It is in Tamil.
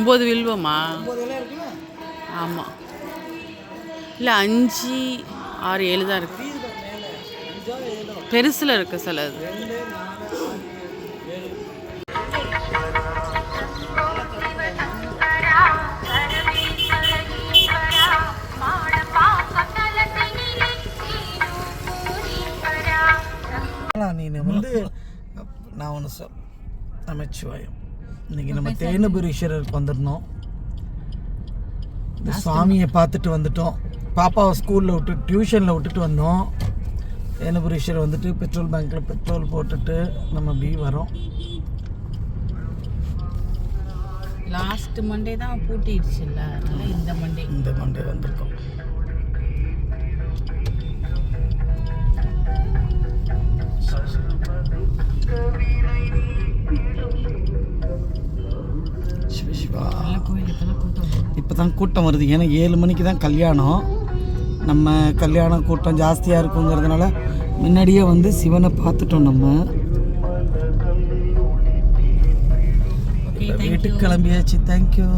9 வில்வமா? 9 இலை இருக்குல்ல? ஆமாம். இல்லை 5, 6, 7 தான் இருக்குது. பெருசில் இருக்குது சிலது. நீ வந்து நான் ஒன்று சொல் நமச்சிவாயம். இன்னைக்கு நம்ம தேனுபுரீஸ்வரருக்கு வந்திருந்தோம். இந்த சுவாமியை பார்த்துட்டு வந்துட்டோம். பாப்பாவை ஸ்கூலில் விட்டு டியூஷனில் விட்டுட்டு வந்தோம். தேனுபுரீஸ்வரர் வந்துட்டு பெட்ரோல் பேங்க்கில் பெட்ரோல் போட்டுட்டு நம்ம அப்படி வரோம். லாஸ்ட் மண்டே தான் பூட்டிடுச்சுல்ல, அதனால் இந்த மண்டே வந்திருக்கோம். இப்போ தான் கூட்டம் வருது. ஏன்னா 7 மணிக்கு தான் கல்யாணம். நம்ம கல்யாணம் கூட்டம் ஜாஸ்தியாக இருக்குங்கிறதுனால முன்னாடியே வந்து சிவனை பார்த்துட்டோம். நம்ம வீட்டுக்கு கிளம்பியாச்சு. தேங்க்யூ.